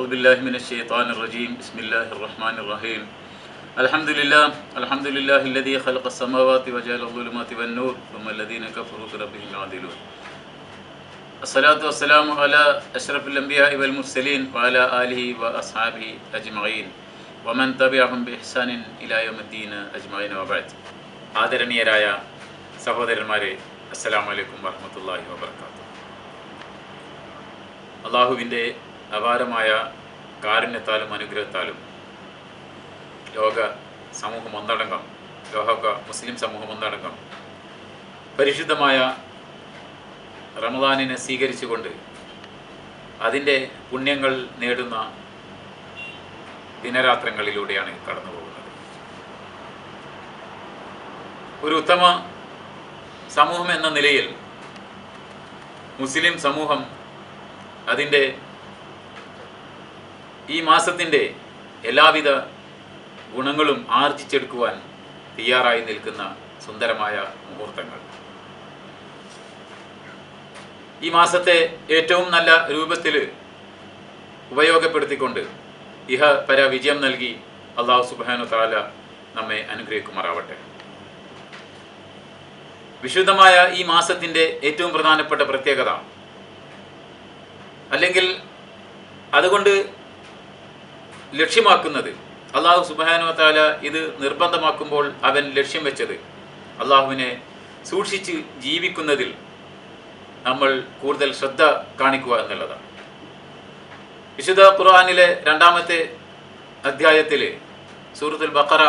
بالله من الشيطان الرجيم بسم الله الرحمن الرحيم الحمد لله الذي خلق السماوات وجعل الظلمات والنور ثم الذين كفروا بربهم يعدلون الصلاة والسلام على أشرف الأنبياء والمرسلين وعلى آله وأصحابه أجمعين ومن تبعهم بإحسان إلى يوم الدين أجمعين وبعد ആദരണീയരായ സഹോദരന്മാരെ, അസ്സലാമു അലൈക്കും വറഹ്മത്തുള്ളാഹി വബറകാതുഹു. അള്ളാഹുവിൻ്റെ അപാരമായ കാരുണ്യത്താലും അനുഗ്രഹത്താലും ലോക സമൂഹം ഒന്നടങ്കം, മുസ്ലിം സമൂഹം ഒന്നടങ്കം പരിശുദ്ധമായ റമദാനിനെ സ്വീകരിച്ചുകൊണ്ട് അതിൻ്റെ പുണ്യങ്ങൾ നേടുന്ന ദിനരാത്രങ്ങളിലൂടെയാണ് കടന്നു പോകുന്നത്. ഒരു ഉത്തമ സമൂഹം എന്ന നിലയിൽ മുസ്ലിം സമൂഹം അതിൻ്റെ ഈ മാസത്തിൻ്റെ എല്ലാവിധ ഗുണങ്ങളും ആർജിച്ചെടുക്കുവാൻ തയ്യാറായി നിൽക്കുന്ന സുന്ദരമായ മുഹൂർത്തങ്ങൾ. ഈ മാസത്തെ ഏറ്റവും നല്ല രൂപത്തിൽ ഉപയോഗപ്പെടുത്തിക്കൊണ്ട് ഇഹ പര വിജയം നൽകി അല്ലാഹു സുബ്ഹാനഹു വ തആല നമ്മെ അനുഗ്രഹിക്കുമാറാവട്ടെ. വിശുദ്ധമായ ഈ മാസത്തിൻ്റെ ഏറ്റവും പ്രധാനപ്പെട്ട പ്രത്യേകത, അല്ലെങ്കിൽ അതുകൊണ്ട് ലക്ഷ്യമാക്കുന്നത്, അല്ലാഹു സുബ്ഹാനഹു വ തആല ഇത് നിർബന്ധമാക്കുമ്പോൾ അവൻ ലക്ഷ്യം വെച്ചത് അള്ളാഹുവിനെ സൂക്ഷിച്ച് ജീവിക്കുന്നതിൽ നമ്മൾ കൂടുതൽ ശ്രദ്ധ കാണിക്കുക എന്നുള്ളതാണ്. വിശുദ്ധ ഖുർആനിലെ 2-ാമത്തെ അധ്യായത്തിൽ സൂറത്തുൽ ബഖറ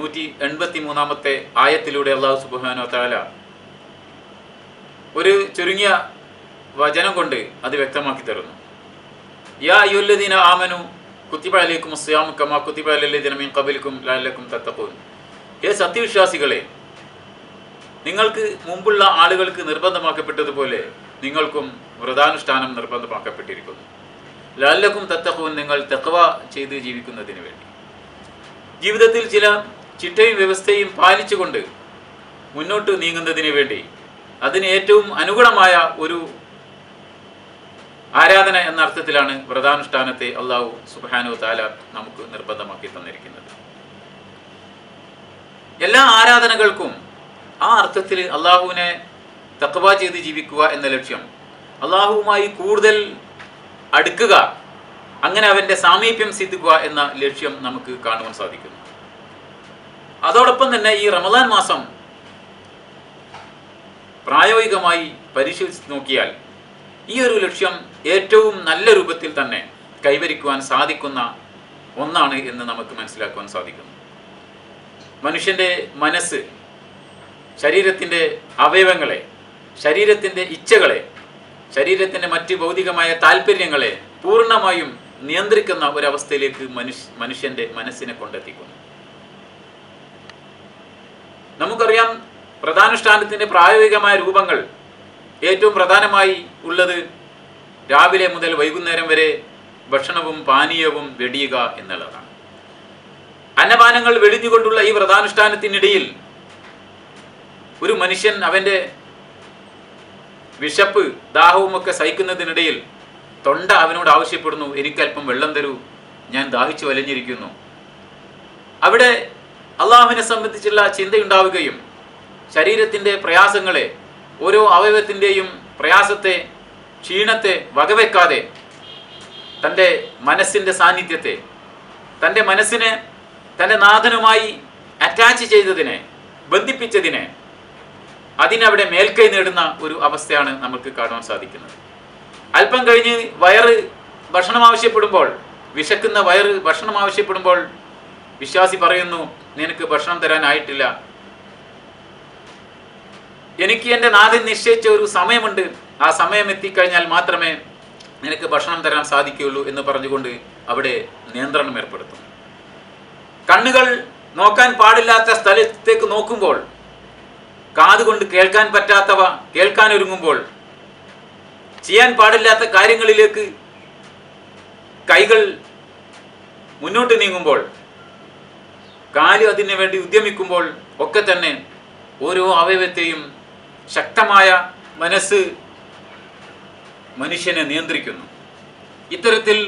183-ാമത്തെ ആയത്തിലൂടെ അല്ലാഹു സുബ്ഹാനഹു വ തആല ഒരു ചുരുങ്ങിയ വചനം കൊണ്ട് അത് വ്യക്തമാക്കി തരുന്നു. യാ അയ്യുഹല്ലദീന ആമനു കുത്തിബ അലൈക്കുമുസ് സിയാമു കമാ കുത്തിബ അലല്ലദീന മിൻ ഖബലിക്കും ലഅല്ലക്കും തത്തഖൂൻ. ഹേ സത്യവിശ്വാസികളെ, നിങ്ങൾക്ക് മുമ്പുള്ള ആളുകൾക്ക് നിർബന്ധമാക്കപ്പെട്ടതുപോലെ നിങ്ങൾക്കും വ്രതാനുഷ്ഠാനം നിർബന്ധമാക്കപ്പെട്ടിരിക്കുന്നു. ലഅല്ലക്കും തത്തഖൂൻ, നിങ്ങൾ തഖ്വ ചെയ്ത് ജീവിക്കുന്നതിന് വേണ്ടി, ജീവിതത്തിൽ ചില ചിട്ടയും വ്യവസ്ഥയും പാലിച്ചുകൊണ്ട് മുന്നോട്ട് നീങ്ങുന്നതിന് വേണ്ടി, അതിന് ഏറ്റവും അനുഗുണമായ ഒരു ആരാധന എന്ന അർത്ഥത്തിലാണ് വ്രതാനുഷ്ഠാനത്തെ അല്ലാഹു സുബ്ഹാനഹു വ തആല നമുക്ക് നിർബന്ധമാക്കി തന്നിരിക്കുന്നത്. എല്ലാ ആരാധനകൾക്കും ആ അർത്ഥത്തിൽ അള്ളാഹുവിനെ തഖ്വ ചെയ്ത് ജീവിക്കുക എന്ന ലക്ഷ്യം, അള്ളാഹുവുമായി കൂടുതൽ അടുക്കുക, അങ്ങനെ അവൻ്റെ സാമീപ്യം സിദ്ധിക്കുക എന്ന ലക്ഷ്യം നമുക്ക് കാണുവാൻ സാധിക്കുന്നു. അതോടൊപ്പം തന്നെ ഈ റമദാൻ മാസം പ്രായോഗികമായി പരിശോധിച്ച് നോക്കിയാൽ ഈ ഒരു ലക്ഷ്യം ഏറ്റവും നല്ല രൂപത്തിൽ തന്നെ കൈവരിക്കുവാൻ സാധിക്കുന്ന ഒന്നാണ് എന്ന് നമുക്ക് മനസ്സിലാക്കുവാൻ സാധിക്കുന്നു. മനുഷ്യൻ്റെ മനസ്സ്, ശരീരത്തിൻ്റെ അവയവങ്ങളെ, ശരീരത്തിൻ്റെ ഇച്ഛകളെ, ശരീരത്തിൻ്റെ മറ്റ് ഭൗതികമായ താല്പര്യങ്ങളെ പൂർണ്ണമായും നിയന്ത്രിക്കുന്ന ഒരവസ്ഥയിലേക്ക് മനുഷ്യൻ്റെ മനസ്സിനെ കൊണ്ടെത്തിക്കുന്നു. നമുക്കറിയാം, വ്രതാനുഷ്ഠാനത്തിൻ്റെ പ്രായോഗികമായ രൂപങ്ങൾ ഏറ്റവും പ്രധാനമായി ഉള്ളത് രാവിലെ മുതൽ വൈകുന്നേരം വരെ ഭക്ഷണവും പാനീയവും വെടിയുക എന്നുള്ളതാണ്. അന്നപാനങ്ങൾ വെടിഞ്ഞുകൊണ്ടുള്ള ഈ വ്രതാനുഷ്ഠാനത്തിനിടയിൽ ഒരു മനുഷ്യൻ അവൻ്റെ വിശപ്പ് ദാഹവുമൊക്കെ സഹിക്കുന്നതിനിടയിൽ തൊണ്ട അവനോട് ആവശ്യപ്പെടുന്നു, എനിക്കല്പം വെള്ളം തരൂ, ഞാൻ ദാഹിച്ചു വലഞ്ഞിരിക്കുന്നു. അവിടെ അള്ളാഹുവിനെ സംബന്ധിച്ചുള്ള ചിന്തയുണ്ടാവുകയും ശരീരത്തിൻ്റെ പ്രയാസങ്ങളെ, ഓരോ അവയവത്തിൻ്റെയും പ്രയാസത്തെ, ക്ഷീണത്തെ വകവെക്കാതെ തൻ്റെ മനസ്സിൻ്റെ സാന്നിധ്യത്തെ, തൻ്റെ മനസ്സിനെ തൻ്റെ നാഥനുമായി അറ്റാച്ച് ചെയ്തതിനെ, ബന്ധിപ്പിച്ചതിനെ, അതിനവിടെ മേൽക്കൈ നേടുന്ന ഒരു അവസ്ഥയാണ് നമുക്ക് കാണാൻ സാധിക്കുന്നത്. അല്പം കഴിഞ്ഞ് വയറ് ഭക്ഷണം ആവശ്യപ്പെടുമ്പോൾ, വിശക്കുന്ന വയറ് ഭക്ഷണം ആവശ്യപ്പെടുമ്പോൾ വിശ്വാസി പറയുന്നു, നിനക്ക് ഭക്ഷണം തരാനായിട്ടില്ല, എനിക്ക് എൻ്റെ നാഥൻ നിശ്ചയിച്ച ഒരു സമയമുണ്ട്, ആ സമയം എത്തിക്കഴിഞ്ഞാൽ മാത്രമേ നിനക്ക് ഭക്ഷണം തരാൻ സാധിക്കുകയുള്ളൂ എന്ന് പറഞ്ഞുകൊണ്ട് അവിടെ നിയന്ത്രണം ഏർപ്പെടുത്തും. കണ്ണുകൾ നോക്കാൻ പാടില്ലാത്ത സ്ഥലത്തേക്ക് നോക്കുമ്പോൾ, കാതുകൊണ്ട് കേൾക്കാൻ പറ്റാത്തവ കേൾക്കാൻ ഒരുങ്ങുമ്പോൾ, ചെയ്യാൻ പാടില്ലാത്ത കാര്യങ്ങളിലേക്ക് കൈകൾ മുന്നോട്ട് നീങ്ങുമ്പോൾ, കാല് അതിനു വേണ്ടി ഉദ്യമിക്കുമ്പോൾ ഒക്കെ തന്നെ ഓരോ അവയവത്തെയും ശക്തമായ മനസ്സ് മനുഷ്യനെ നിയന്ത്രിക്കുന്നു. ഇത്തരത്തിൽ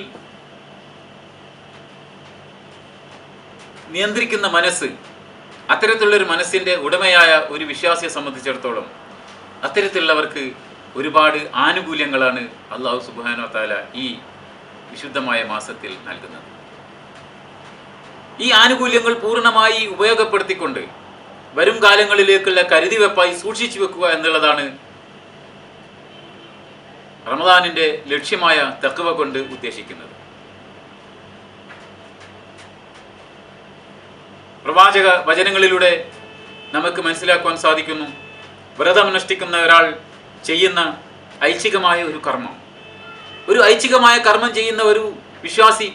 നിയന്ത്രിക്കുന്ന മനസ്സ്, അത്തരത്തിലുള്ളൊരു മനസ്സിൻ്റെ ഉടമയായ ഒരു വിശ്വാസിയെ സംബന്ധിച്ചിടത്തോളം അത്തരത്തിലുള്ളവർക്ക് ഒരുപാട് ആനുകൂല്യങ്ങളാണ് അല്ലാഹു സുബ്ഹാനഹു വ തആല ഈ വിശുദ്ധമായ മാസത്തിൽ നൽകുന്നത്. ഈ ആനുകൂല്യങ്ങൾ പൂർണ്ണമായി ഉപയോഗപ്പെടുത്തിക്കൊണ്ട് വരും കാലങ്ങളിലേക്കുള്ള കരുതിവെപ്പായി സൂക്ഷിച്ചു വെക്കുക എന്നുള്ളതാണ് റമദാനിൻ്റെ ലക്ഷ്യമായ തഖ്വ കൊണ്ട് ഉദ്ദേശിക്കുന്നത്. പ്രവാചക വചനങ്ങളിലൂടെ നമുക്ക് മനസ്സിലാക്കുവാൻ സാധിക്കുന്നു, വ്രതമനുഷ്ഠിക്കുന്ന ഒരാൾ ചെയ്യുന്ന ഐച്ഛികമായ ഒരു കർമ്മം, ഒരു ഐച്ഛികമായ കർമ്മം ചെയ്യുന്ന ഒരു വിശ്വാസി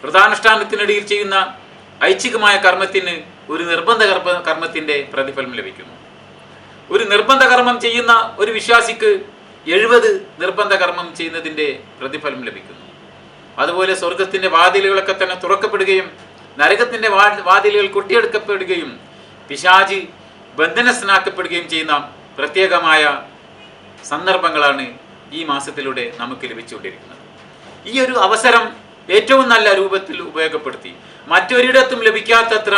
വ്രതാനുഷ്ഠാനത്തിനിടയിൽ ചെയ്യുന്ന ഐച്ഛികമായ കർമ്മത്തിന് ഒരു നിർബന്ധ കർമ്മത്തിൻ്റെ പ്രതിഫലം ലഭിക്കുന്നു. ഒരു നിർബന്ധ കർമ്മം ചെയ്യുന്ന ഒരു വിശ്വാസിക്ക് 70 നിർബന്ധ കർമ്മം ചെയ്യുന്നതിൻ്റെ പ്രതിഫലം ലഭിക്കുന്നു. അതുപോലെ സ്വർഗത്തിൻ്റെ വാതിലുകളൊക്കെ തന്നെ തുറക്കപ്പെടുകയും നരകത്തിൻ്റെ വാതിലുകൾ കൊട്ടിയെടുക്കപ്പെടുകയും പിശാച് ബന്ധനസ്ഥനാക്കപ്പെടുകയും ചെയ്യുന്ന പ്രത്യേകമായ സന്ദർഭങ്ങളാണ് ഈ മാസത്തിലൂടെ നമുക്ക് ലഭിച്ചുകൊണ്ടിരിക്കുന്നത്. ഈ ഒരു അവസരം ഏറ്റവും നല്ല രൂപത്തിൽ ഉപയോഗപ്പെടുത്തി മറ്റൊരിടത്തും ലഭിക്കാത്തത്ര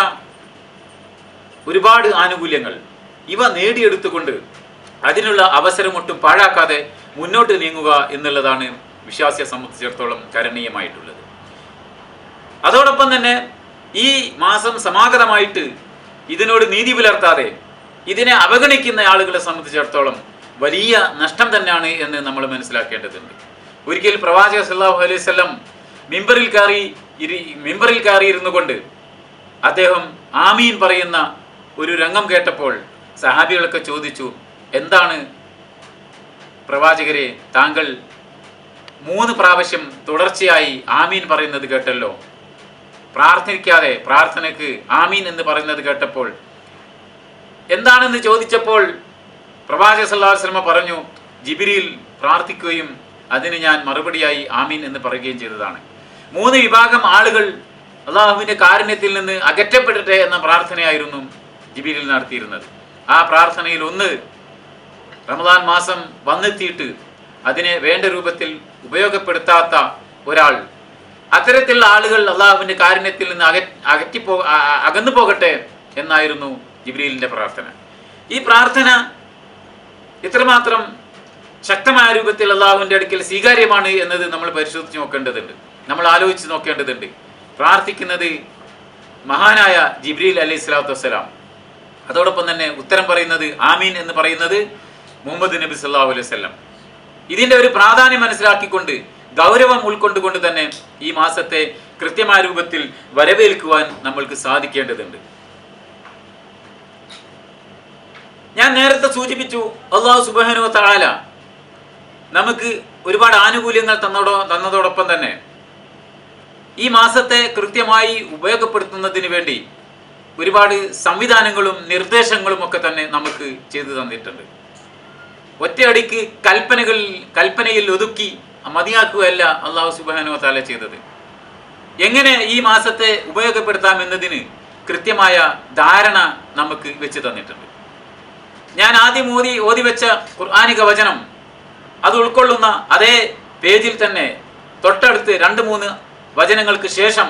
ഒരുപാട് ആനുകൂല്യങ്ങൾ ഇവ നേടിയെടുത്തുകൊണ്ട് അതിനുള്ള അവസരമൊട്ടും പാഴാക്കാതെ മുന്നോട്ട് നീങ്ങുക എന്നുള്ളതാണ് വിശ്വാസിയെ സംബന്ധിച്ചിടത്തോളം കരണീയമായിട്ടുള്ളത്. അതോടൊപ്പം തന്നെ ഈ മാസം സമാഗതമായിട്ട് ഇതിനോട് നീതി പുലർത്താതെ ഇതിനെ അവഗണിക്കുന്ന ആളുകളെ സംബന്ധിച്ചിടത്തോളം വലിയ നഷ്ടം തന്നെയാണ് എന്ന് നമ്മൾ മനസ്സിലാക്കേണ്ടതുണ്ട്. ഒരിക്കൽ പ്രവാചകൻ സല്ലല്ലാഹു അലൈഹി വസല്ലം മിമ്പറിൽ കയറിയിരുന്നു കൊണ്ട് അദ്ദേഹം ആമീൻ പറയുന്ന ഒരു രംഗം കേട്ടപ്പോൾ സഹാബികളൊക്കെ ചോദിച്ചു, എന്താണ് പ്രവാചകരെ, താങ്കൾ 3 പ്രാവശ്യം തുടർച്ചയായി ആമീൻ പറയുന്നത് കേട്ടല്ലോ, പ്രാർത്ഥിക്കാതെ പ്രാർത്ഥനയ്ക്ക് ആമീൻ എന്ന് പറയുന്നത് കേട്ടപ്പോൾ എന്താണെന്ന് ചോദിച്ചപ്പോൾ പ്രവാചകൻ സല്ലല്ലാഹു അലൈഹി വസല്ലം പറഞ്ഞു, ജിബ്രീൽ പ്രാർത്ഥിക്കുകയും അതിന് ഞാൻ മറുപടിയായി ആമീൻ എന്ന് പറയുകയും ചെയ്തതാണ്. 3 വിഭാഗം ആളുകൾ അള്ളാഹുവിൻ്റെ കാരുണ്യത്തിൽ നിന്ന് അകറ്റപ്പെടട്ടെ എന്ന പ്രാർത്ഥനയായിരുന്നു ജിബ്രീൽ നടത്തിയിരുന്നത്. ആ പ്രാർത്ഥനയിൽ ഒന്ന്, റമദാൻ മാസം വന്നെത്തിയിട്ട് അതിനെ വേണ്ട രൂപത്തിൽ ഉപയോഗപ്പെടുത്താത്ത ഒരാൾ, അത്തരത്തിലുള്ള ആളുകൾ അള്ളാഹുവിൻ്റെ കാരുണ്യത്തിൽ നിന്ന് അകന്നു പോകട്ടെ എന്നായിരുന്നു ജിബ്രീലിൻ്റെ പ്രാർത്ഥന. ഈ പ്രാർത്ഥന ഇത്രമാത്രം ശക്തമായ രൂപത്തിൽ അള്ളാഹുവിൻ്റെ അടുക്കൽ സ്വീകാര്യമാണ് എന്നത് നമ്മൾ പരിശോധിച്ച് നോക്കേണ്ടതുണ്ട്, നമ്മൾ ആലോചിച്ച് നോക്കേണ്ടതുണ്ട്. പ്രാർത്ഥിക്കുന്നത് മഹാനായ ജിബ്രീൽ അലൈഹി സ്വലാത്തു വസ്സലാം, അതോടൊപ്പം തന്നെ ഉത്തരം പറയുന്നത് ആമീൻ എന്ന് പറയുന്നത് മുഹമ്മദ് നബി സല്ലല്ലാഹു അലൈഹി വസല്ലം. ഇതിൻ്റെ ഒരു പ്രാധാന്യം മനസ്സിലാക്കിക്കൊണ്ട് ഗൗരവം ഉൾക്കൊണ്ടുകൊണ്ട് തന്നെ ഈ മാസത്തെ കൃത്യമായ രൂപത്തിൽ വരവേൽക്കുവാൻ നമ്മൾക്ക് സാധിക്കേണ്ടതുണ്ട്. ഞാൻ നേരത്തെ സൂചിപ്പിച്ചു, അല്ലാഹു സുബ്ഹാനഹു വ തആല നമുക്ക് ഒരുപാട് ആനുകൂല്യങ്ങൾ തന്നതോടൊപ്പം തന്നെ ഈ മാസത്തെ കൃത്യമായി ഉപയോഗപ്പെടുത്തുന്നതിന് വേണ്ടി ഒരുപാട് സംവിധാനങ്ങളും നിർദ്ദേശങ്ങളും ഒക്കെ തന്നെ നമുക്ക് ചെയ്തു തന്നിട്ടുണ്ട്. ഒറ്റയടിക്ക് കൽപ്പനയിൽ ഒതുക്കി മതിയാക്കുകയല്ല അല്ലാഹു സുബ്ഹാനഹു വ തആല ചെയ്തത്. എങ്ങനെ ഈ മാസത്തെ ഉപയോഗപ്പെടുത്താം എന്നതിന് കൃത്യമായ ധാരണ നമുക്ക് വെച്ച് തന്നിട്ടുണ്ട്. ഞാൻ ആദ്യം ഓതി വെച്ച ഖുർആനിക വചനം അത് ഉൾക്കൊള്ളുന്ന അതേ പേജിൽ തന്നെ തൊട്ടടുത്ത് 2-3 വചനങ്ങൾക്ക് ശേഷം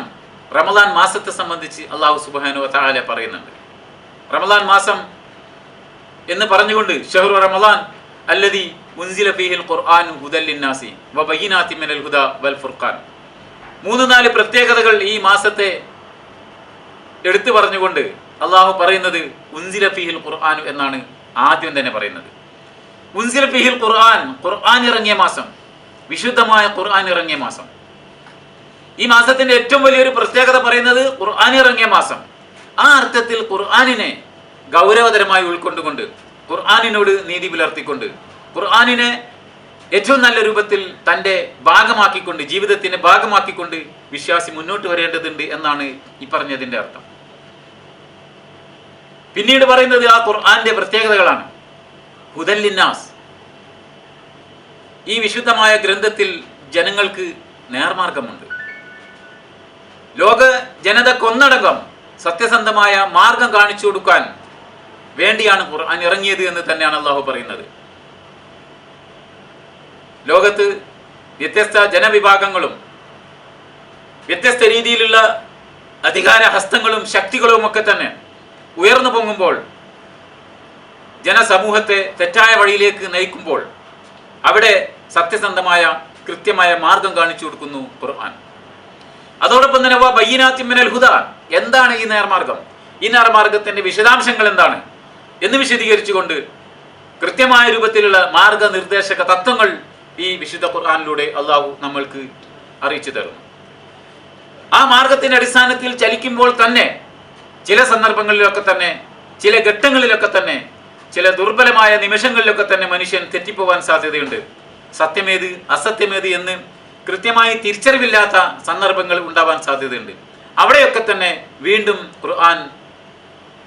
റമദാൻ മാസത്തെ സംബന്ധിച്ച് അല്ലാഹു സുബ്ഹാനഹു വ തആല പറയുന്നുണ്ട്. റമദാൻ മാസം എന്ന് പറഞ്ഞുകൊണ്ട് ഷഹ്റു റമദാൻ അല്ലദീ ഉൻസില ഫീഹിൽ ഖുർആനു ഹുദൽ ലിന്നാസി വ ബയ്യിനാത്തിൻ മിനൽ ഹുദാ വൽ ഫുർഖാൻ. 3-4 പ്രത്യേകതകൾ ഈ മാസത്തെ എടുത്തു പറഞ്ഞുകൊണ്ട് അള്ളാഹു പറയുന്നത് ഉൻസില ഫീഹിൽ ഖുർആനു എന്നാണ് ആദ്യം തന്നെ പറയുന്നത്. ഉൻസില ഫീഹിൽ ഖുർആൻ ഇറങ്ങിയ മാസം, വിശുദ്ധമായ ഖുർആൻ ഇറങ്ങിയ മാസം. ഈ മാസത്തിന്റെ ഏറ്റവും വലിയൊരു പ്രത്യേകത പറയുന്നത് ഖുർആൻ ഇറങ്ങിയ മാസം. ആ അർത്ഥത്തിൽ ഖുർആനിനെ ഗൗരവതരമായി ഉൾക്കൊണ്ടുകൊണ്ട്, ഖുർആനിനോട് നീതി പുലർത്തിക്കൊണ്ട്, ഖുർആനിനെ ഏറ്റവും നല്ല രൂപത്തിൽ തൻ്റെ ഭാഗമാക്കിക്കൊണ്ട്, ജീവിതത്തിന്റെ ഭാഗമാക്കിക്കൊണ്ട് വിശ്വാസി മുന്നോട്ട് വരേണ്ടതുണ്ട് എന്നാണ് ഈ പറഞ്ഞതിൻ്റെ അർത്ഥം. പിന്നീട് പറയുന്നത് ആ ഖുർആന്റെ പ്രത്യേകതകളാണ്. ഹുദൽ ലിന്നാസ്, ഈ വിശുദ്ധമായ ഗ്രന്ഥത്തിൽ ജനങ്ങൾക്ക് നേർമാർഗമുണ്ട്. ലോക ജനതക്കൊന്നടങ്കം സത്യസന്ധമായ മാർഗം കാണിച്ചു കൊടുക്കാൻ വേണ്ടിയാണ് ഖുർആൻ ഇറങ്ങിയത് എന്ന് തന്നെയാണ് അള്ളാഹു പറയുന്നത്. ലോകത്ത് വ്യത്യസ്ത ജനവിഭാഗങ്ങളും വ്യത്യസ്ത രീതിയിലുള്ള അധികാര ഹസ്തങ്ങളും ശക്തികളും ഒക്കെ തന്നെ ഉയർന്നു പൊങ്ങുമ്പോൾ, ജനസമൂഹത്തെ തെറ്റായ വഴിയിലേക്ക് നയിക്കുമ്പോൾ അവിടെ സത്യസന്ധമായ കൃത്യമായ മാർഗം കാണിച്ചു കൊടുക്കുന്നു ഖുർആൻ. അതോടൊപ്പം തന്നെ ബയ്യിനാത്തിൻ മിനൽ ഹുദ, എന്താണ് ഈ നേർമാർഗം, ഈ നേർമാർഗത്തിന്റെ വിശദാംശങ്ങൾ എന്താണ് എന്ന് വിശദീകരിച്ചുകൊണ്ട് കൃത്യമായ രൂപത്തിലുള്ള മാർഗനിർദ്ദേശക തത്വങ്ങൾ ഈ വിശുദ്ധ ഖുർആനിലൂടെ അള്ളാഹു നമ്മൾക്ക് അറിയിച്ചു തരുന്നു. ആ മാർഗത്തിന്റെ അടിസ്ഥാനത്തിൽ ചലിക്കുമ്പോൾ തന്നെ ചില സന്ദർഭങ്ങളിലൊക്കെ തന്നെ, ചില ഘട്ടങ്ങളിലൊക്കെ തന്നെ, ചില ദുർബലമായ നിമിഷങ്ങളിലൊക്കെ തന്നെ മനുഷ്യൻ തെറ്റിപ്പോവാൻ സാധ്യതയുണ്ട്. സത്യമേത് അസത്യമേത് എന്ന് കൃത്യമായി തിരിച്ചറിവില്ലാത്ത സന്ദർഭങ്ങൾ ഉണ്ടാവാൻ സാധ്യതയുണ്ട്. അവിടെയൊക്കെ തന്നെ വീണ്ടും ഖുർആൻ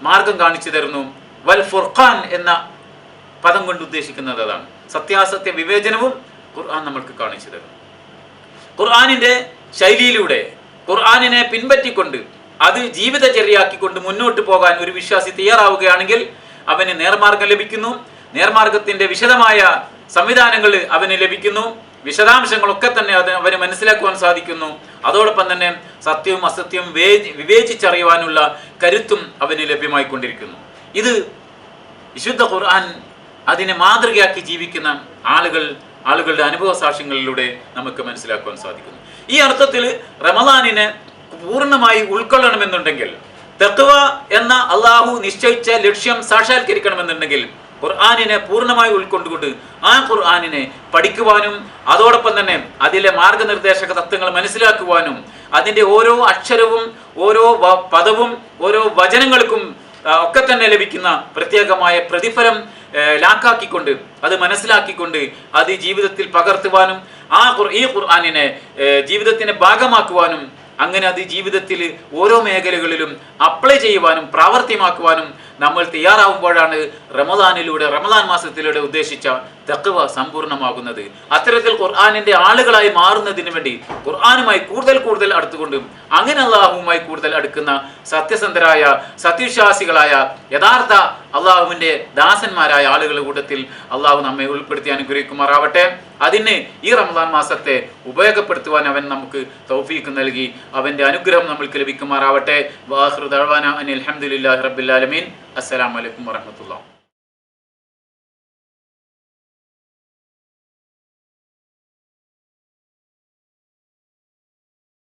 മാർഗം കാണിച്ചു തരുന്നു. വൽ ഫുർഖാൻ എന്ന പദം കൊണ്ട് ഉദ്ദേശിക്കുന്നത് അതാണ്. സത്യാസത്യ വിവേചനവും ഖുർആൻ നമ്മൾക്ക് കാണിച്ചു തരും. ഖുർആനിന്റെ ശൈലിയിലൂടെ, ഖുർആനിനെ പിൻപറ്റിക്കൊണ്ട് അത് ജീവിതചര്യയാക്കിക്കൊണ്ട് മുന്നോട്ട് പോകാൻ ഒരു വിശ്വാസി തയ്യാറാവുകയാണെങ്കിൽ അവന് നേർമാർഗം ലഭിക്കുന്നു. നേർമാർഗത്തിന്റെ വിശദമായ സംവിധാനങ്ങൾ അവന് ലഭിക്കുന്നു. വിശദാംശങ്ങളൊക്കെ തന്നെ അവന് മനസ്സിലാക്കുവാൻ സാധിക്കുന്നു. അതോടൊപ്പം തന്നെ സത്യവും അസത്യവും വിവേചിച്ചറിയുവാനുള്ള കരുത്തും അവന് ലഭ്യമായിക്കൊണ്ടിരിക്കുന്നു. ഇത് വിശുദ്ധ ഖുർആൻ അതിനെ മാതൃകയാക്കി ജീവിക്കുന്ന ആളുകളുടെ അനുഭവ സാക്ഷ്യങ്ങളിലൂടെ നമുക്ക് മനസ്സിലാക്കുവാൻ സാധിക്കുന്നു. ഈ അർത്ഥത്തിൽ റമദാനിനെ പൂർണ്ണമായി ഉൾക്കൊള്ളണമെന്നുണ്ടെങ്കിൽ, തഖ്വ എന്ന അള്ളാഹു നിശ്ചയിച്ച ലക്ഷ്യം സാക്ഷാത്കരിക്കണമെന്നുണ്ടെങ്കിൽ ഖുർആനിനെ പൂർണ്ണമായി ഉൾക്കൊണ്ടുകൊണ്ട് ആ ഖുർആനിനെ പഠിക്കുവാനും അതോടൊപ്പം തന്നെ അതിലെ മാർഗനിർദ്ദേശക തത്വങ്ങൾ മനസ്സിലാക്കുവാനും അതിൻ്റെ ഓരോ അക്ഷരവും ഓരോ പദവും ഓരോ വചനങ്ങൾക്കും ഒക്കെ തന്നെ ലഭിക്കുന്ന പ്രത്യേകമായ പ്രതിഫലം ലാക്കാക്കിക്കൊണ്ട്, അത് മനസ്സിലാക്കിക്കൊണ്ട് അത് ജീവിതത്തിൽ പകർത്തുവാനും ഈ ഖുർആനിനെ ജീവിതത്തിന്റെ ഭാഗമാക്കുവാനും അങ്ങനെ അത് ജീവിതത്തിൽ ഓരോ മേഖലകളിലും അപ്ലൈ ചെയ്യുവാനും പ്രാവർത്തികമാക്കുവാനും നമ്മൾ തയ്യാറാവുമ്പോഴാണ് റമദാനിലൂടെ, റമദാൻ മാസത്തിലൂടെ ഉദ്ദേശിച്ച തഖ്വ സമ്പൂർണ്ണമാകുന്നത്. അത്തരത്തിൽ ഖുർആനിന്റെ ആളുകളായി മാറുന്നതിന് വേണ്ടി ഖുർആനുമായി കൂടുതൽ അടുത്തുകൊണ്ടും അങ്ങനെ അള്ളാഹുവുമായി കൂടുതൽ അടുക്കുന്ന സത്യസന്ധരായ സത്യവിശ്വാസികളായ യഥാർത്ഥ അള്ളാഹുവിന്റെ ദാസന്മാരായ ആളുകളുടെ കൂട്ടത്തിൽ അള്ളാഹു നമ്മെ ഉൾപ്പെടുത്തി അനുഗ്രഹിക്കുമാറാവട്ടെ. അതിന് ഈ റമദാൻ മാസത്തെ ഉപയോഗപ്പെടുത്തുവാൻ അവൻ നമുക്ക് തൗഫീഖ് നൽകി അവന്റെ അനുഗ്രഹം നമ്മൾക്ക് ലഭിക്കുമാറാവട്ടെ. വാഖിറു ദഅ്വാനാ അനിൽ ഹംദുലില്ലാഹി റബ്ബിൽ ആലമീൻ. അസ്സലാമു അലൈക്കും വറഹ്മത്തുള്ളാഹി.